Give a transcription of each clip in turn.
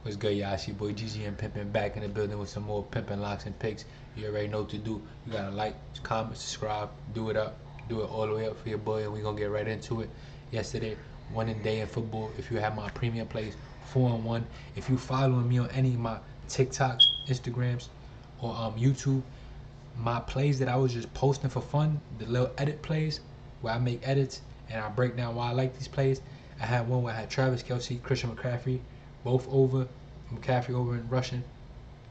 What's good, y'all? It's your boy ggmpippen back in the building with some more pimping locks and picks. You already know what to do. You gotta like, comment, subscribe, do it up, do it all the way up for your boy, and we gonna get right into it. Yesterday, winning day in football. If you have my premium plays, 4-1. If you following me on any of my TikToks, Instagrams, or YouTube, my plays that I was just posting for fun, the little edit plays where I make edits and I break down why I like these plays. I had one where I had Travis Kelce, Christian McCaffrey, both over. McCaffrey over in rushing,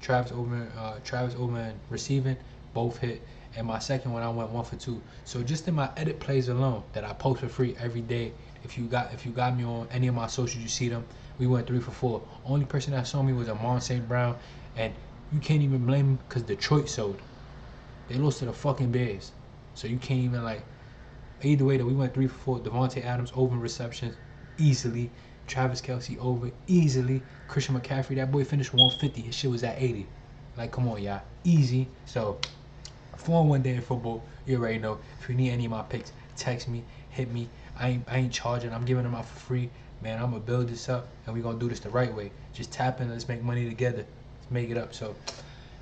Travis over in receiving, both hit. And my second one, I went 1 for 2. So just in my edit plays alone that I post for free every day. If you got me on any of my socials, you see them. We went 3 for 4. Only person that saw me was Amon St. Brown, and you can't even blame him because Detroit sold. They lost to the fucking Bears, so you can't even like. Either way, though, we went 3 for 4. Devontae Adams over in receptions easily. Travis Kelce over easily. Christian McCaffrey, that boy finished 150. His shit was at 80. Like, come on, y'all. Easy. So, 4-1 day in football. You already know. If you need any of my picks, text me, hit me. I ain't charging. I'm giving them out for free. Man, I'm going to build this up, and we're going to do this the right way. Just tap in. Let's make money together. Let's make it up. So,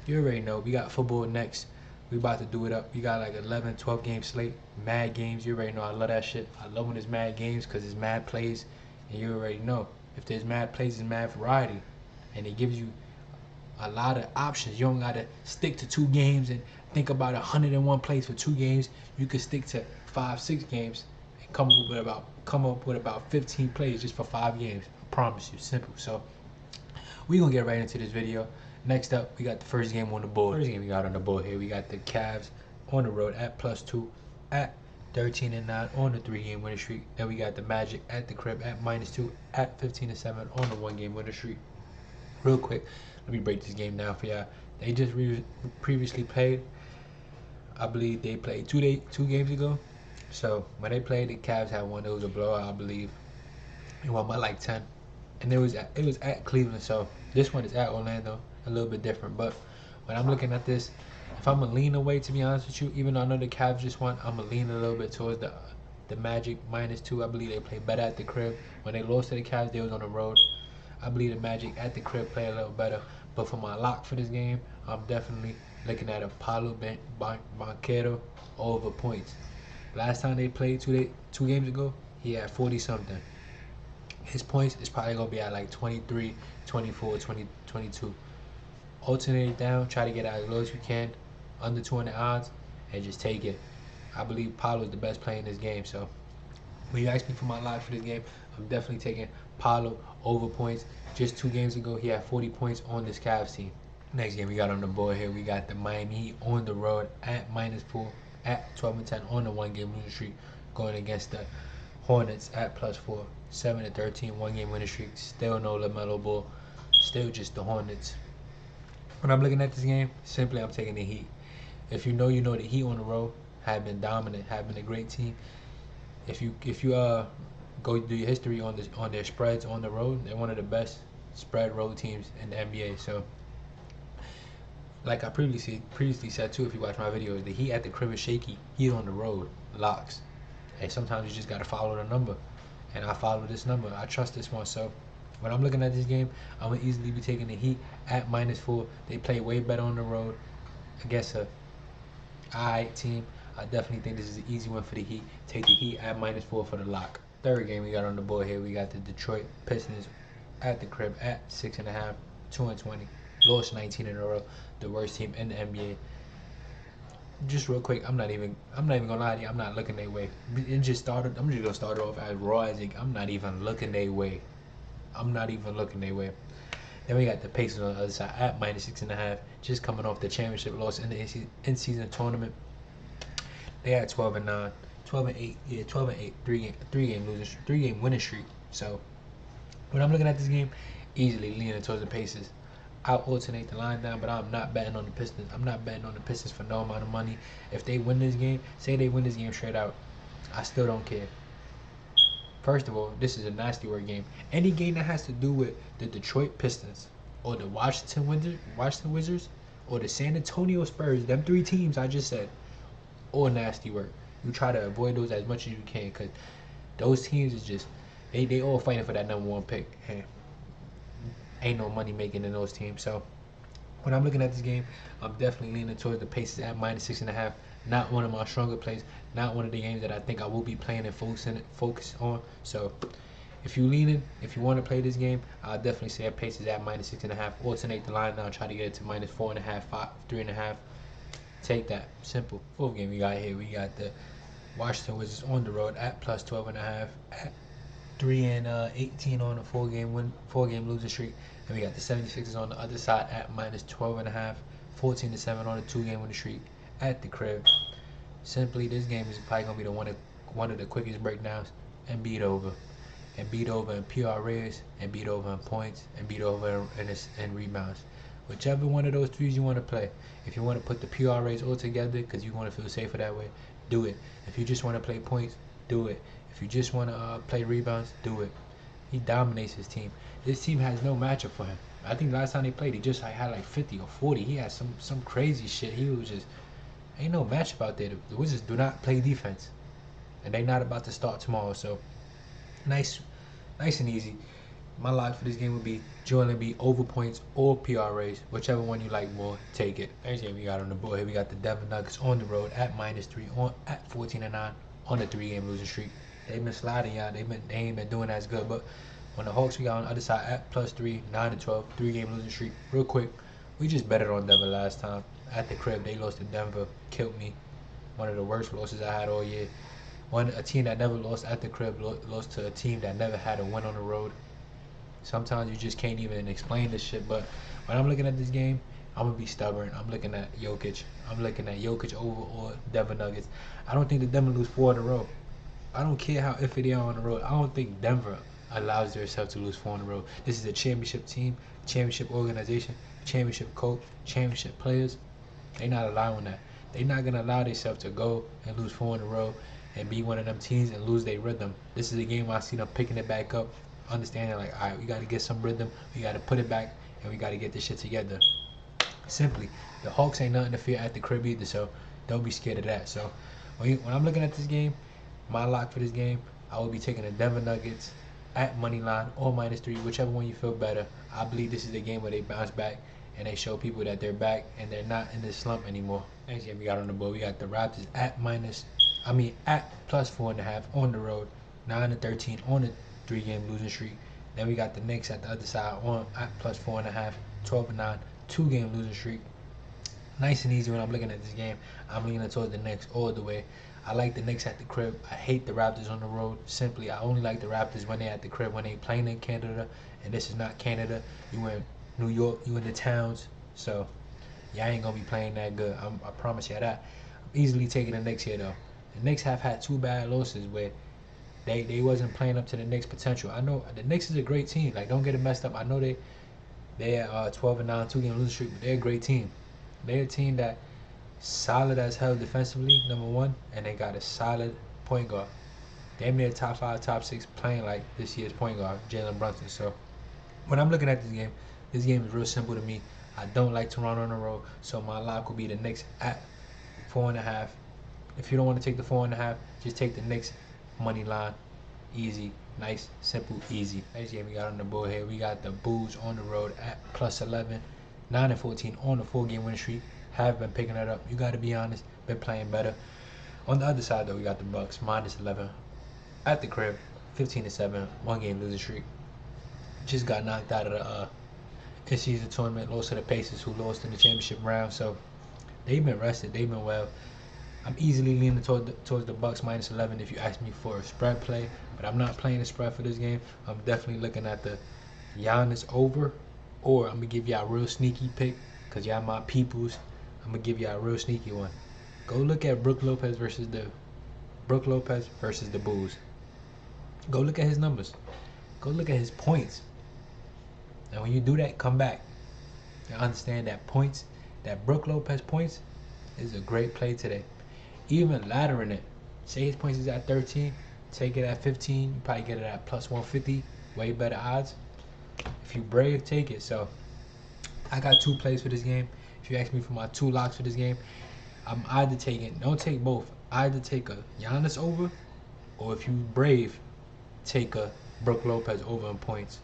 you already know. We got football next. We about to do it up. We got like 11, 12 game slate. Mad games. You already know. I love that shit. I love when it's mad games because it's mad plays. And you already know, if there's mad plays, there's mad variety, and it gives you a lot of options. You don't gotta stick to 2 games and think about 101 plays for 2 games. You could stick to 5, 6 games and come up with about 15 plays just for 5 games. I promise you, simple. So we gonna get right into this video. Next up, we got the first game on the board. First game we got on the board here, we got the Cavs on the road at +2 at 13-9 on the 3-game winning streak. Then we got the Magic at the crib at -2 at 15-7 on the 1-game winning streak. Real quick, let me break this game down for y'all. They just previously played. I believe they played 2 games ago. So when they played, the Cavs had one. It was a blowout, I believe. It won by like 10, and it was at Cleveland. So this one is at Orlando, a little bit different. But when I'm looking at this, if I'm going to lean away, to be honest with you, even though I know the Cavs just won, I'm going to lean a little bit towards the Magic -2. I believe they play better at the crib. When they lost to the Cavs, they was on the road. I believe the Magic at the crib play a little better. But for my lock for this game, I'm definitely looking at a Paolo Banchero over points. Last time they played 2 games ago, he had 40-something. His points is probably going to be at like 23, 24, 20, 22. Alternate it down, try to get out as low as you can, under 200 odds, and just take it. I believe Paolo is the best player in this game. So when you ask me for my lock for this game, I'm definitely taking Paolo over points. Just 2 games ago, he had 40 points on this Cavs team. Next game we got on the board here, we got the Miami Heat on the road at -4 at 12-10 on the 1-game losing streak, going against the Hornets at +4, 7-13 1-game winning streak. Still no LaMelo Ball, still just the Hornets. When I'm looking at this game, simply I'm taking the Heat. If you know, you know the Heat on the road have been dominant, have been a great team. If you go do your history on their spreads on the road, they're one of the best spread road teams in the NBA. So, like I previously said too, if you watch my videos, the Heat at the crib is shaky. Heat on the road, locks. And sometimes you just gotta follow the number, and I follow this number. I trust this one. So when I'm looking at this game, I'm going to easily be taking the Heat at -4. They play way better on the road against a alright team. I definitely think this is an easy one for the Heat. Take the Heat at -4 for the lock. Third game we got on the board here, we got the Detroit Pistons at the crib at 6.5, 2-20. Lost 19 in a row. The worst team in the NBA. Just real quick, I'm not even gonna lie to you. I'm not looking their way. I'm just gonna start off as raw as it. I'm not even looking their way. Then we got the Pacers on the other side at -6.5, just coming off the championship loss in the in-season tournament. They had 12-9, 12-8, 12-8, 3-game winning streak. So when I'm looking at this game, easily leaning towards the Pacers. I'll alternate the line down, but I'm not betting on the Pistons. I'm not betting on the Pistons for no amount of money. If they win this game, say they win this game straight out, I still don't care. First of all, this is a nasty work game. Any game that has to do with the Detroit Pistons or the Washington Wizards or the San Antonio Spurs, them 3 teams I just said, all nasty work. You try to avoid those as much as you can, because those teams is just, they all fighting for that #1 pick. ain't no money making in those teams. So when I'm looking at this game, I'm definitely leaning towards the Pacers at -6.5. Not one of my stronger plays. Not one of the games that I think I will be playing and focus on. So if you want to play this game, I'll definitely say Pacers at -6.5. Alternate the line now, try to get it to -4.5, 3.5. Take that. Simple. Fourth game we got here, we got the Washington Wizards on the road at +12.5 at 3-18 on a four-game losing streak. And we got the 76ers on the other side at -12.5, 14-7 on a 2-game winning streak at the crib. Simply, this game is probably gonna be one of the quickest breakdowns. Embiid over in PR rates, Embiid over in points, Embiid over in rebounds. Whichever one of those threes you want to play. If you want to put the PR rates all together because you want to feel safer that way, do it. If you just want to play points, do it. If you just want to play rebounds, do it. He dominates his team. This team has no matchup for him. I think last time they played, he just had like 50 or 40. He had some crazy shit. He was just, ain't no matchup out there. The Wizards do not play defense, and they're not about to start tomorrow. So nice and easy. My lock for this game would be Joel Embiid over points or PRAs, whichever one you like more, take it. Next game we got on the board here, we got the Denver Nuggets on the road at -3 at 14-9 on a 3-game losing streak. They've been sliding, y'all. They ain't been doing as good. But on the Hawks, we got on the other side at +3, 9-12, 3-game losing streak. Real quick, we just betted on Denver last time at the crib. They lost to Denver, killed me. One of the worst losses I had all year. A team that never lost at the crib lost to a team that never had a win on the road. Sometimes you just can't even explain this shit. But when I'm looking at this game, I'm going to be stubborn. I'm looking at Jokic. I'm looking at Jokic over or Denver Nuggets. I don't think the Denver lose 4 in a row. I don't care how iffy they are on the road. I don't think Denver allows themselves to lose 4 in a row. This is a championship team, championship organization, championship coach, championship players. They're not allowing that. They're not going to allow themselves to go and lose 4 in a row and be one of them teams and lose their rhythm. This is a game where I see them picking it back up, understanding like, all right, we got to get some rhythm, we got to put it back, and we got to get this shit together. Simply, the Hawks ain't nothing to fear at the crib either, so don't be scared of that. So when I'm looking at this game, my lock for this game, I will be taking the Denver Nuggets at money line or -3, whichever one you feel better. I believe this is the game where they bounce back and they show people that they're back and they're not in this slump anymore. Next game we got on the board, we got the Raptors at +4.5 on the road, 9-13 on a 3-game losing streak. Then we got the Knicks at the other side at +4.5, 12-9, 2-game losing streak. Nice and easy when I'm looking at this game. I'm leaning towards the Knicks all the way. I like the Knicks at the crib. I hate the Raptors on the road. Simply, I only like the Raptors when they're at the crib, when they playing in Canada. And this is not Canada. You in New York, you in the towns. So, y'all ain't going to be playing that good. I promise you that. I'm easily taking the Knicks here, though. The Knicks have had 2 bad losses where they wasn't playing up to the Knicks' potential. I know the Knicks is a great team. Like, don't get it messed up. I know they're 12-9, 2-game losing streak, but they're a great team. They're a team that solid as hell defensively, number 1, and they got a solid point guard. Damn near top 5, top 6 playing like this year's point guard, Jalen Brunson. So when I'm looking at this game is real simple to me. I don't like Toronto on the road, so my lock will be the Knicks at 4.5. If you don't want to take the 4.5, just take the Knicks money line. Easy, nice, simple, easy. Next game we got on the board here, we got the Bulls on the road at +11, 9-14 on the 4-game winning streak. Have been picking it up. You got to be honest, been playing better. On the other side though, we got the Bucks -11 at the crib, 15-7, 1-game losing streak. Just got knocked out of the in-season tournament, lost to the Pacers, who lost in the championship round. So they've been rested, they've been well. I'm easily leaning towards the Bucks -11 if you ask me for a spread play, but I'm not playing a spread for this game. I'm definitely looking at the Giannis over, or I'm gonna give y'all a real sneaky pick because y'all my peoples. I'm gonna give y'all a real sneaky one. Go look at Brook Lopez versus the Bulls. Go look at his numbers. Go look at his points. And when you do that, come back and understand that Brook Lopez points is a great play today. Even laddering it. Say his points is at 13, take it at 15, you probably get it at +150, way better odds. If you brave, take it. So I got 2 plays for this game. If you ask me for my 2 locks for this game, I'm either taking, don't take both, either take a Giannis over, or if you brave, take a Brook Lopez over in points.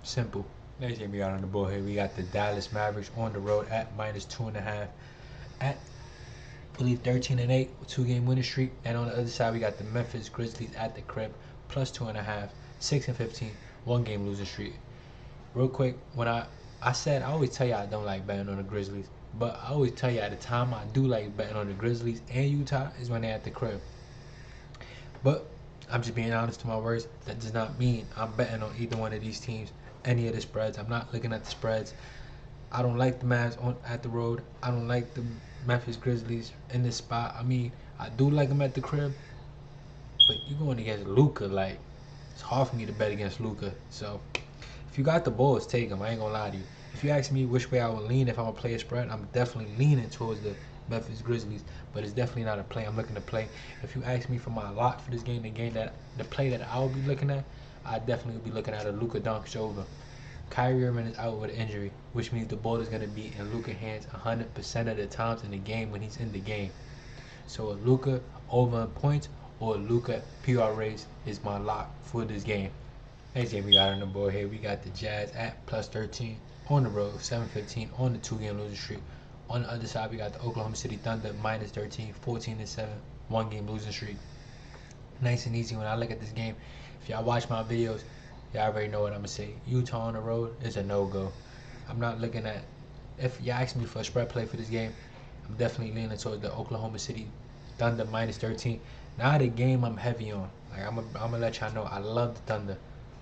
Simple. Next game we got on the board here, we got the Dallas Mavericks on the road at -2.5 at, I believe, 13-8, 2-game winning streak. And on the other side, we got the Memphis Grizzlies at the crib, +2.5, 6-15, 1-game losing streak. Real quick, when I said, I always tell you I don't like betting on the Grizzlies, but I always tell you at the time I do like betting on the Grizzlies and Utah is when they're at the crib. But I'm just being honest to my words. That does not mean I'm betting on either one of these teams, any of the spreads. I'm not looking at the spreads. I don't like the Mavs at the road. I don't like the Memphis Grizzlies in this spot. I mean, I do like them at the crib, but you're going against Luka. Like, it's hard for me to bet against Luka. So if you got the balls, take them. I ain't gonna lie to you. If you ask me which way I would lean if I'm gonna play a spread, I'm definitely leaning towards the Memphis Grizzlies, but it's definitely not a play I'm looking to play. If you ask me for my lock for this game, the play that I will be looking at, I definitely will be looking at a Luka Doncic over. Kyrie Irving is out with an injury, which means the ball is going to be in Luka's hands 100% of the times in the game when he's in the game. So a Luka over in points or a Luka PRAs is my lock for this game. Next game we got on the board here, we got the Jazz at +13 on the road, 7-15 on the 2-game losing streak. On the other side, we got the Oklahoma City Thunder -13, 14-7, 1-game losing streak. Nice and easy when I look at this game. If y'all watch my videos, y'all already know what I'm going to say. Utah on the road is a no-go. I'm not looking at, if y'all ask me for a spread play for this game, I'm definitely leaning towards the Oklahoma City Thunder -13. Now the game I'm heavy on. Like I'm gonna let y'all know I love the Thunder,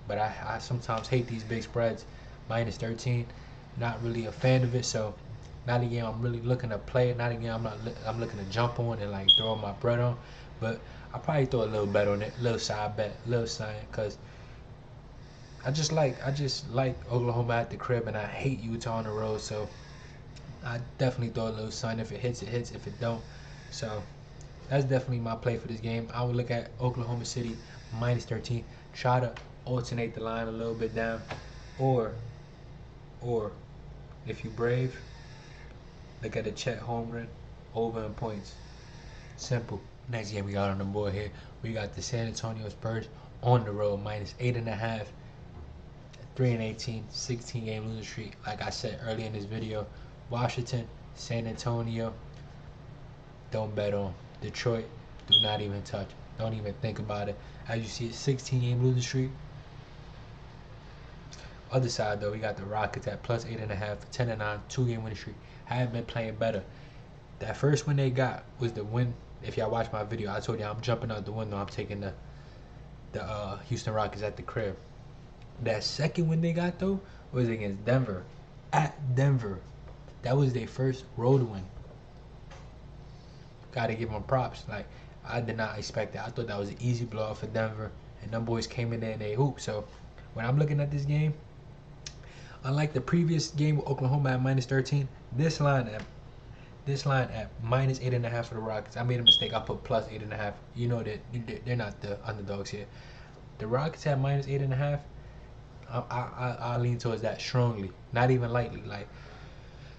but I sometimes hate these big spreads. -13, not really a fan of it. So not a game I'm really looking to play. Not a game I'm looking to jump on and like throw my bread on. But I probably throw a little bet on it, little side bet, little sign, cause I just like Oklahoma at the crib, and I hate Utah on the road. So I definitely throw a little sign. If it hits, it hits. If it don't, so that's definitely my play for this game. I would look at Oklahoma City -13. Try to alternate the line a little bit down, or if you brave, look at the Chet Holmgren over in points. Simple. Next game we got on the board here, we got the San Antonio Spurs on the road -8.5, 3-18, 16-game losing streak. Like I said earlier in this video, Washington, San Antonio, don't bet on. Detroit, do not even touch. Don't even think about it. As you see, 16-game losing streak. Other side though, we got the Rockets at +8.5, 10-9, 2-game winning streak. Have been playing better. That first win they got was the win. If y'all watch my video, I told you I'm jumping out the window. I'm taking the Houston Rockets at the crib. That second win they got though was against Denver, at Denver. That was their first road win. Gotta give them props. Like, I did not expect that. I thought that was an easy blowout for Denver, and them boys came in there and they hooped. So when I'm looking at this game, unlike the previous game with Oklahoma at -13, this line at -8.5 for the Rockets. I made a mistake. I put +8.5. You know that they're not the underdogs here. The Rockets at -8.5. I lean towards that strongly, not even lightly. Like,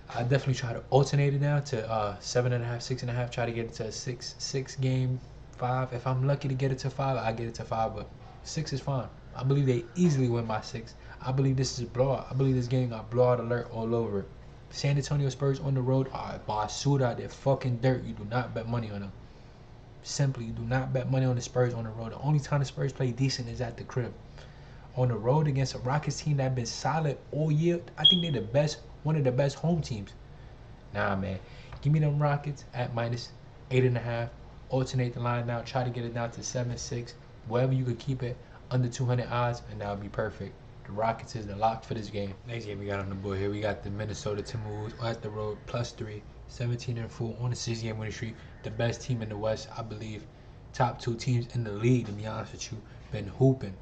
I definitely try to alternate it down to 7.5, 6.5. Try to get it to a six game 5. If I'm lucky to get it to 5, I get it to 5. But 6 is fine. I believe they easily win by 6. I believe this is a blowout. I believe this game got blowout alert all over it. San Antonio Spurs on the road are basura. They're fucking dirt. You do not bet money on them. Simply, you do not bet money on the Spurs on the road. The only time the Spurs play decent is at the crib. On the road against a Rockets team that been solid all year, I think they're the best, one of the best home teams. Nah, man. Give me them Rockets at -8.5. Alternate the line now. Try to get it down to 7-6. Wherever you could keep it under 200 odds, and that would be perfect. The Rockets is the lock for this game. Next game we got on the board here, we got the Minnesota Timberwolves at the road +3, 17-4 on the 6-game winning streak. The best team in the West, I believe. Top 2 teams in the league, to be honest with you. Been hooping.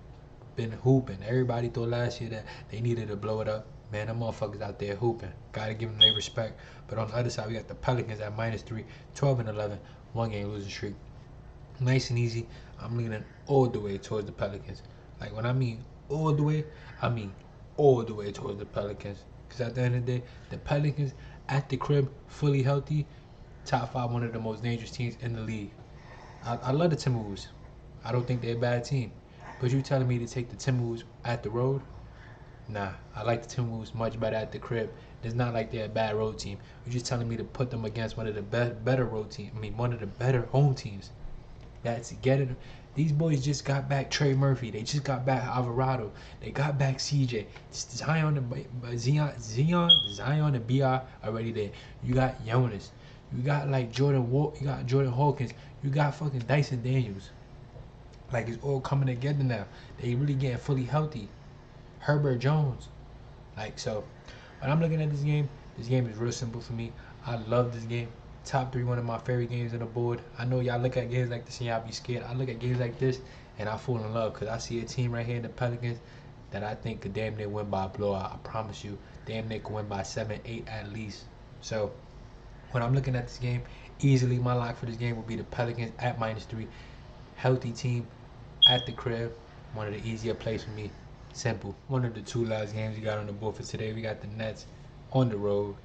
Everybody thought last year that they needed to blow it up. Man, them motherfuckers out there hooping. Gotta give them their respect. But on the other side, we got the Pelicans at -3, 12-11, 1-game losing streak. Nice and easy. I'm leaning all the way towards the Pelicans. Like, when I mean all the way, I mean all the way towards the Pelicans. Because at the end of the day, the Pelicans at the crib, fully healthy, top 5, one of the most dangerous teams in the league. I love the Timberwolves. I don't think they're a bad team. But you telling me to take the Timberwolves at the road? Nah, I like the Timberwolves much better at the crib. It's not like they're a bad road team. You're just telling me to put them against one of the better road teams. I mean, one of the better home teams. That's getting. These boys just got back Trey Murphy. They just got back Alvarado. They got back CJ. Zion and Zion and Bi already there. You got Jonas. You got like Jordan Wall. You got Jordan Hawkins. You got fucking Dyson Daniels. Like it's all coming together now. They really getting fully healthy. Herbert Jones. Like so, when I'm looking at this game is real simple for me. I love this game. Top 3, one of my favorite games on the board. I know y'all look at games like this and y'all be scared. I look at games like this and I fall in love because I see a team right here in the Pelicans that I think could damn near win by a blowout. I promise you, damn near could win by 7, 8 at least. So when I'm looking at this game, easily my lock for this game will be the Pelicans at -3. Healthy team at the crib. One of the easier plays for me. Simple. One of the 2 last games we got on the board for today. We got the Nets on the road.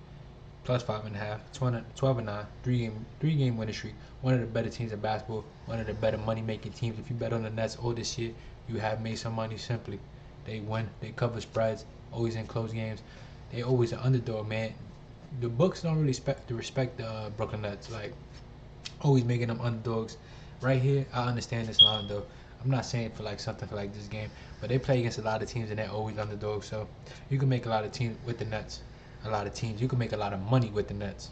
+5.5, 12-9, three-game winning streak. One of the better teams in basketball. One of the better money-making teams. If you bet on the Nets all this year, you have made some money simply. They win. They cover spreads. Always in close games. They always an underdog, man. The books don't really respect the Brooklyn Nets. Like always making them underdogs. Right here, I understand this line though. I'm not saying for like something for like this game, but they play against a lot of teams and they're always underdogs. So you can make a lot of teams with the Nets. A lot of teams. You can make a lot of money with the Nets.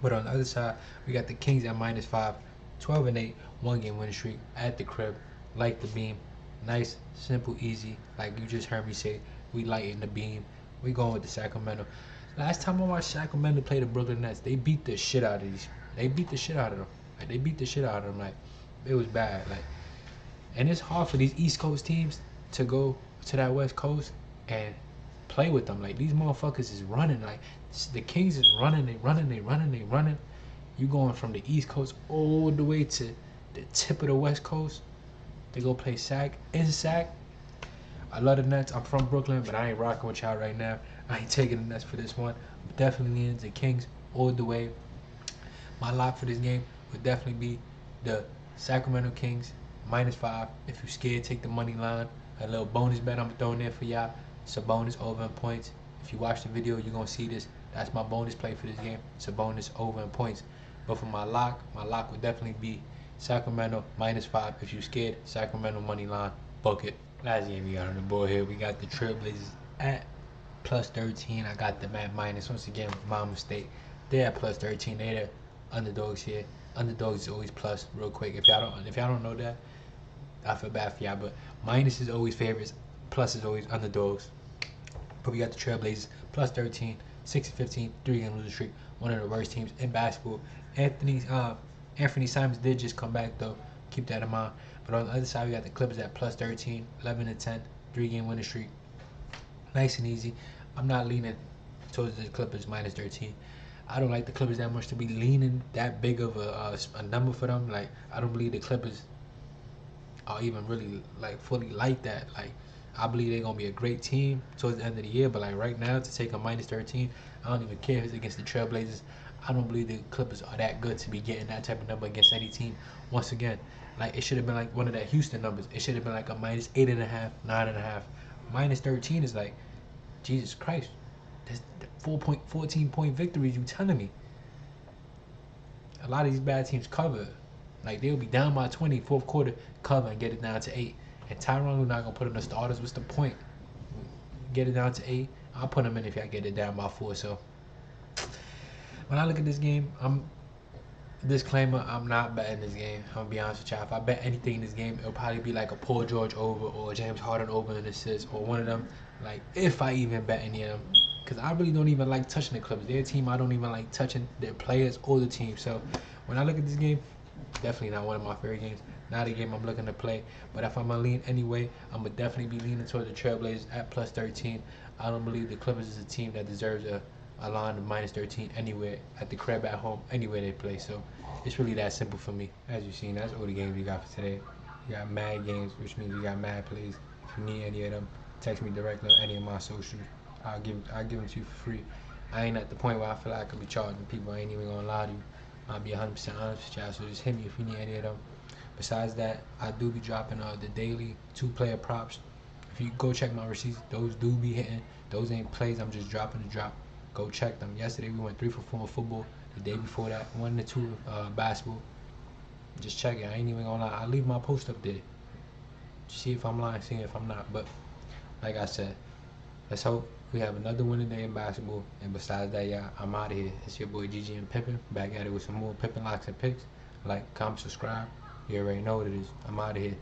But on the other side, we got the Kings at -5, 12-8, 1-game winning streak at the crib. Like the beam. Nice, simple, easy. Like you just heard me say, we lighten the beam. We going with the Sacramento. Last time I watched Sacramento play the Brooklyn Nets, they beat the shit out of these. They beat the shit out of them. Like they beat the shit out of them. Like it was bad. Like, and it's hard for these East Coast teams to go to that West Coast and play with them. Like these motherfuckers is running. Like the Kings is running. They running. You going from the East Coast all the way to the tip of the West Coast. They go play Sac in Sac. I love the Nets. I'm from Brooklyn, but I ain't rocking with y'all right now. I ain't taking the Nets for this one. I'm definitely leaning the Kings all the way. My lock for this game would definitely be the Sacramento Kings -5. If you're scared, take the money line. A little bonus bet I'm throwing there for y'all. It's a bonus over in points. If you watch the video, you're going to see this. That's my bonus play for this game. It's a bonus over in points. But for my lock would definitely be Sacramento -5. If you're scared, Sacramento money line, book it. Last game we got on the board here, we got the Trailblazers at +13. I got them at minus. Once again, my mistake. They're at +13. They're the underdogs here. Underdogs is always plus. Real quick, if y'all don't know that, I feel bad for y'all. But minus is always favorites. Plus is always underdogs. But we got the Trailblazers +13, 6-15, 3-game losing streak. One of the worst teams in basketball. Anthony Simons did just come back though. Keep that in mind. But on the other side, we got the Clippers at +13, 11-10, 3-game winning streak. Nice and easy. I'm not leaning towards the Clippers -13. I don't like the Clippers that much to be leaning that big of a number for them. Like I don't believe the Clippers are even really like fully like that. Like I believe they're gonna be a great team towards the end of the year. But like right now, to take a -13, I don't even care if it's against the Trailblazers. I don't believe the Clippers are that good to be getting that type of number against any team. Once again, like it should have been like one of that Houston numbers. It should have been like a -8.5, 9.5. -13 is like, Jesus Christ. That's 14-point victories. You telling me? A lot of these bad teams cover. Like they'll be down by 20, fourth quarter, cover and get it down to 8. And Tyronn, we're not gonna put in the starters. What's the point? Get it down to 8. I'll put them in if y'all get it down by 4. So when I look at this game, disclaimer, I'm not betting this game. I'm gonna be honest with y'all. If I bet anything in this game, it'll probably be like a Paul George over or James Harden over in assists or one of them. Like if I even bet any of them, because I really don't even like touching the Clippers. Their team, I don't even like touching their players or the team. So when I look at this game, definitely not one of my favorite games. Not a game I'm looking to play. But if I'm gonna lean anyway, I'm gonna definitely be leaning toward the Trailblazers at +13. I don't believe the Clippers is a team that deserves a line of -13 anywhere, at the crib, at home, anywhere they play. So it's really that simple for me. As you've seen, that's all the games we got for today. We got mad games, which means we got mad plays. If you need any of them, text me directly on any of my socials. I'll give them to you for free. I ain't at the point where I feel like I could be charging people. I ain't even gonna lie to you. I'll be 100% honest with y'all. So just hit me if you need any of them. Besides that, I do be dropping the daily 2-player props. If you go check my receipts, those do be hitting. Those ain't plays. I'm just dropping the drop. Go check them. Yesterday we went 3 for 4 in football. The day before that, 1 to 2 basketball. Just check it. I ain't even gonna lie. I leave my post up there. See if I'm lying. See if I'm not. But like I said, let's hope we have another winning day in basketball. And besides that, y'all, I'm out of here. It's your boy ggmpippen. Back at it with some more Pippen locks and picks. Like, comment, subscribe. You already know what it is. I'm out of here.